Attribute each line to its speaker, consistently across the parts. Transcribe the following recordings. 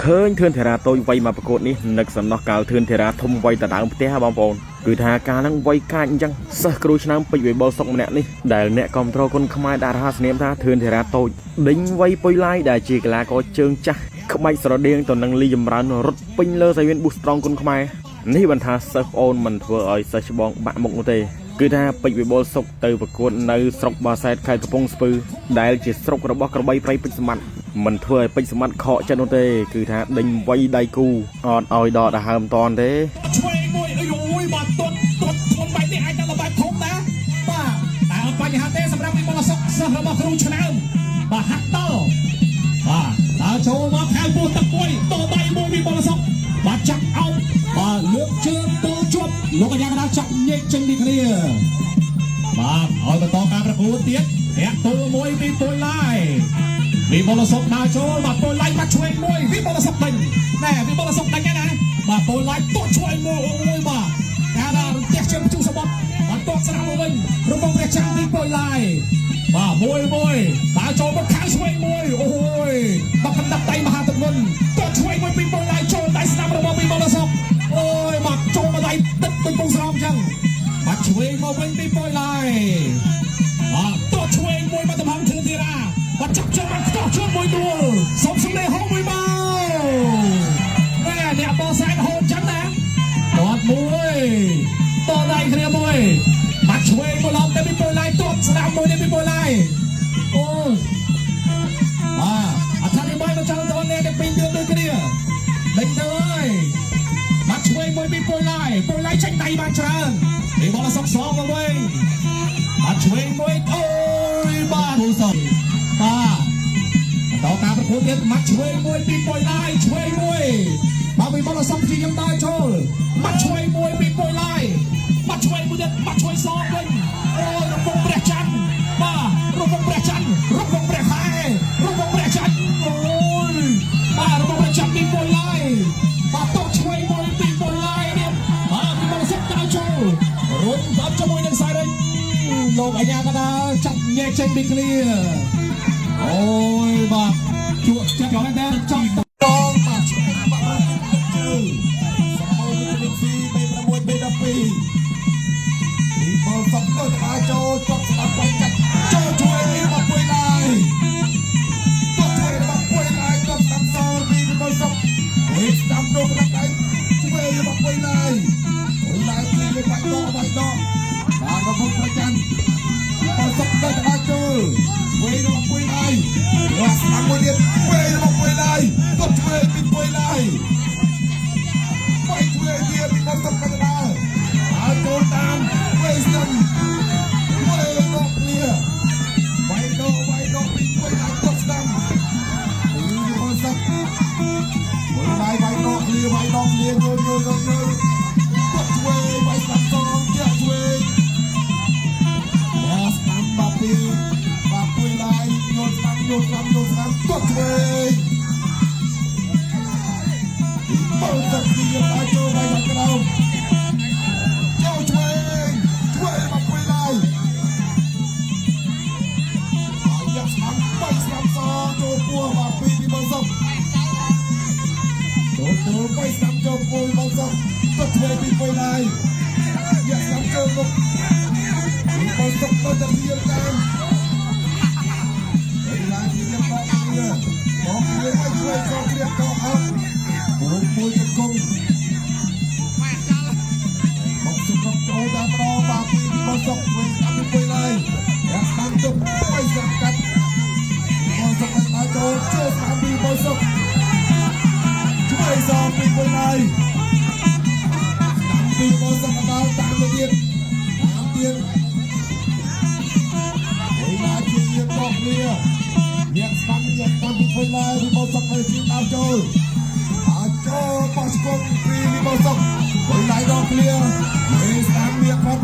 Speaker 1: ឃើញធឿនធារាតូចវាយមកប្រកួតនេះនឹកសំណោះកាលធឿនធារាធំវាយតដើមផ្ទះបងប្អូនគឺថាការនឹងវាយកាចអញ្ចឹងសិស្សគ្រូឆ្នាំពេជ្រវិបុលសុកម្នាក់នេះដែលអ្នកគ្រប់គ្រងគុណខ្មែរដាក់រហស្សនាមថាធឿនធារាតូចដេញវាយពុយឡាយដែលជាកីឡាករជើងចាស់ក្បាច់ស្រដៀងទៅនឹងលីចម្រើនរត់ពេញលើសាវៀនប៊ូស្រង់គុណខ្មែរនេះបានថាសិស្សប្អូនមិនធ្វើឲ្យសិស្សច្បងបាក់មុខនោះទេគឺថាពេជ្រវិបុលសុកទៅប្រកួតនៅស្រុកបាសែតខេត្តកំពង់ស្ពឺដែលជាស្រុករបស់ក្របីប្រៃពេជ្រសម្បត្តិមិនធ្វើឲ្យពេជ្រសម្បត្តិខកចិត្តនោះទេគឺថាដេញវាយដៃគូអត់ឲ្យដកដង្ហើមតនទេ
Speaker 2: ឆ្វេងមួយអីអូយបាទទាត់ខ្លួនបែបនេះអាចដល់បែបធំណាបាទតែអត់បញ្ហាទេសម្រាប់វិបុលសុកសិស្សរបស់គ្រូឆ្នើមបាទហាក់តបាទដល់ចូលមកខែពោះទឹកមួយតដៃមួយវិបុលសុកបាទចាប់អោបបាទលើកជើងទល់ជាប់លោកកញ្ញាកណ្ដាលចាប់ញែកចេញពីគ្នាបាទឲ្យបន្តការប្រកួតទៀតធាក់ទូមួយពីពុយឡាយវិបុលសុកដើរចូលបាទពុយឡាយបាត់ឆ្វេងមួយវិបុលសុកដេញណែវិបុលសុកដេញណាបាទពុយឡាយទាត់ឆ្វេងមួយអូយបាទការដល់ផ្ទះជើងជុំសបត់បាទទាត់ស្រាំមកវិញរំងព្រះចាំពីពុយឡាយបាទមួយដើរចូលមកខាងឆ្វេងមួយអូយបាទកណ្ដាប់ដៃមហាទឹកមុនទាត់ឆ្វេងមួយពីពុយឡាយចូលដៃស្ដាំរបស់វិបុលសុកអូយបាទចូលមកដៃទឹកពេញពងស្រោមអញ្ចឹងបាទឆ្វេងមកវិញពីពុយឡាយបាទទាត់ឆ្វេងមួយមកតំហងធឿនធារាបាទចាប់ជើងមកខ្ទោះជើងមួយដួលសុំសម្លេងហោមួយមកណែអ្នកបោះសែនហូតចឹងណាទាត់មួយតដៃគ្នាមួយបាទឆ្វេងមកឡំទៅពីពុយឡាយទាត់ស្ដាំមួយទៅពីពុយឡាយអូបាទអត្ថាធិប្បាយមកចង់តនេះទៅពីរទៀតដូចគ្នាដេញទៅហើយបាទឆ្វេងមួយពីពុយឡាយចេញដៃបានច្រើនពីបោះសុកស្រងមកវិញបាទឆ្វេងមួយអូយបាទគូសុកបាទបន្តការប្រកួតទៀតម៉ាត់ឆ្វេងមួយពីពុយឡាយឆ្វេងមួយបាទពីបោះសុកព្យាយាមដើរចូលម៉ាត់ឆ្វេងមួយពីពុយឡាយម៉ាត់ឆ្វេងមួយទៀតម៉ាត់ឆ្វេងសងវិញអូយរំពងព្រះច័ន្ទបាទរំពងព្រះច័ន្ទរំពងព្រះខែរំពងព្រះច័ន្ទអូយបាទរំពងព្រះច័ន្ទពីពុយឡាយបាទតោះឆ្វេងមួយពីពុយឡាយនេះបាទពីបោះសុកដើរចូលរុញបាត់ជាមួយនឹងខ្សែរេញលោកអាញាកណ្ដាលចាប់ញែកចេញពីគ្នាអូយបាទជក់ចាប់មែនតើចាប់តងបាទឆ្វេងបាទជើងសម្បូរវិតាមីន C B6 B12 ពីបោះសុកទៅដើរចូលជាប់ស្ដាប់បាញ់កាត់ចូលជួយមកពុយឡាយទៅជួយមកពុយឡាយទៅស្ដាប់សល់ពីបោះសុកវិញស្ដាប់លោកណាស់ដៃជួយមកពុយឡាយពីបាច់ដកបាទរំពងព្រះច័ន្ទបោះសុកទៅដើរចូលជួយមកពុយឡាយរាស់ស្ដាប់មួយទៀតជួយមកពុយឡាយទៅជួយពីពុយឡាយបាយជួយទៀតពីបោះសុកទៅដើរហើយចូលតាមវិញស្ដាំជួយមកគ្នាបាយដកពីពុយឡាយទៅស្ដាំពីបោះសុកពុយឡាយបាយដកគ្នាយល់ជួយបាយស្ដាំសងទៀតជួយយ៉ាស្ដាំបាពីបាទពុយឡាយយល់ស្ដាំទៅជួយពីបោះសុកពីបាយចូលបាយខាងក្រោមចូលជួយមកពុយឡាយហើយយ៉ាស្ដាំបាយស្ដាំសងចូលពោះបាទពីបោះសុកចូលបាយស្ដាំចូលពោះបោះសុកទៅជួយពីពុយឡាយយ៉ាស្ដាំចូលមកពីបោះសុកទៅតែរៀលតាមពុយឡាយរៀលបោកគ្នាឲ្យជួយសងគ្រាកោអត់មួយជង្គង់មកសុកចូលតាមដងបាទពីបោះសុកវិញស្ដាំពីពុយឡាយយ៉ាស្ដាំទៅបាយស្ដាំកាត់បោះសុកឲ្យចូលជួយស្ដាំពីបោះសុកជួយសងពីពុយឡាយពីបោះសុកដល់តាមទៅទៀតពុយឡាយជារៀបបោកគ្នាអ្នកស្ដាំពីពុយឡាយពីបោះសុកទៅជិះដល់ចូលចូលបោះជង្គង់ពីបោះសុកពុយឡាយដល់គ្នាពេលស្ដាំមានផុត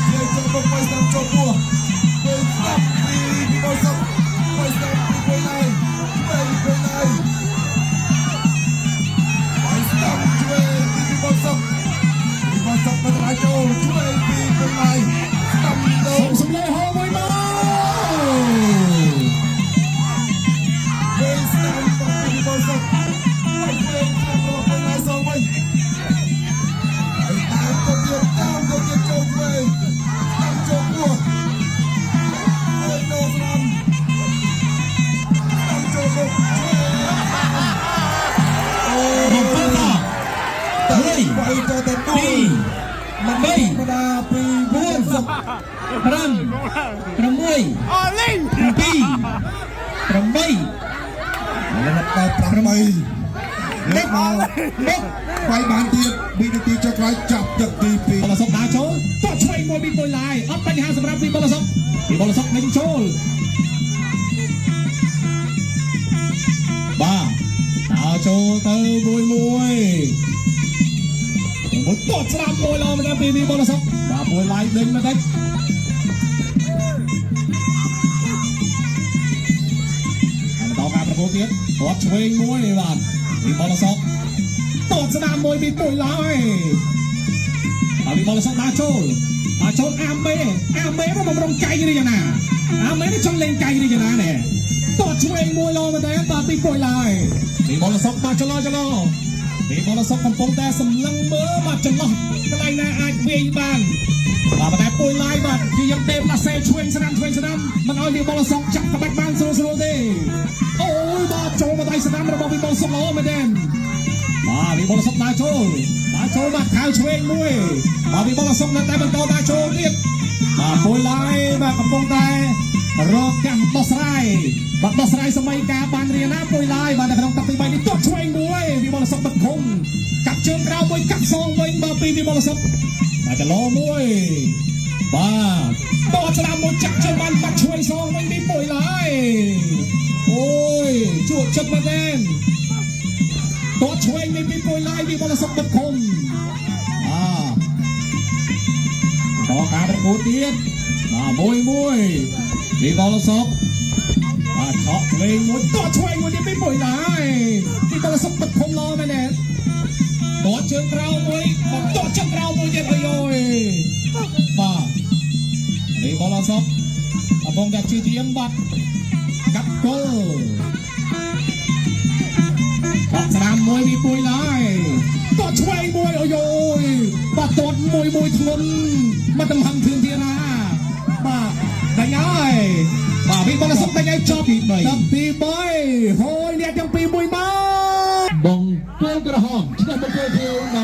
Speaker 2: ជាជង្គង់បាយស្ដាំចូលពោះពេលស្ដាំពីបោះសុកបាយស្ដាំពីពុយឡាយជួយពុយឡាយបាយស្ដាំជួយពីបោះសុកទៅដល់ចូលជួយពីពុយឡាយស្ដាំទៅសម្លេងហោមួយមកពេលស្ដាំពីបោះសុក Đích quay bàn tiền bị được tiền cho quay chọc được tiền vì bóng sốc đá trốn có chơi môi bị bồi lại ấp bánh hàng sầm rạp vì bóng sốc đánh trốn ba đá trốn tới môi một tốt làm môi lo mà vì bóng sốc và môi lại đánh mà đánhต่อการประโคเตียตัวช่วยมวยในบ้านมีบอลสองตดสนามมวยมีปุ๋ยลอยมีบอลสองมาโจอาเม่ว่ามันรงไกลกันได้ยังไงอาเม่ได้ช่องเล่นไกลกันได้ยังไงเนี่ยตดช่วยมวยลอยมาแต่ตาตีปุ๋ยลอยมีบอลสองมาจะรอมีบอลสองของปงแต่สำลังเมื่อมาจะรอกระไรนาอาเวียบ้านมาแต่ปุ๋ยลอยบัดที่ยังเต็มละเซช่วยสนามมันเอามีบอลสองจับกับแบกบ้านโซเดโอ้ยบอลโจมาได้สนามเราบอกมีบอลสองล้อมาเด่นมามีบอลสองนาโจมาข่าวช่วยมวยมามีบอลสองนาแต่เป็นตัวนาโจเรียกมาปุ๋ยลอยมากระปงแต่รอบกันบอสไรสมัยกาบานเรียนาปุ๋ยลอยมาในขนมตัดตีใบนี่ตัวช่วยมวยมีบอลสองบัดคงกับเชิงเรามวยกับซองมวยมาปีมีบอลสองมาจะล้อมวยมาบอลสนามมวยจับเชิงบันมาช่วยซองมวยมีปุ๋ยลอยโอ้ยจุดจับมาแดงตัวช่วยมีปุ๋ยลอยมีบอลสองบัดคงต่อการประกูเตียนมามวยมีบอลสองมาเฉาะเพลงมวยตัวช่วยมวยนี่มีปุ๋ยลอยมีบอลสองบัดคงล้อมาแดงตัวเชิงเรามวยตัวเชิงเรามวยเย็นเลยมามีบอลสองบงกับจีเอ็มบัดกับโกกับสนามมวยมีปุ๋ยลอยตัวช่วยมวยโอ้ยบัดตดมวยทนมาทำหังถึงที่นามาได้ไงมามีบอลสองได้ไงจอบตีใบโอ้ยเนี่ยยังปีมวยมาบงเกลือกระหองที่ได้มาเจอเที่ยวใน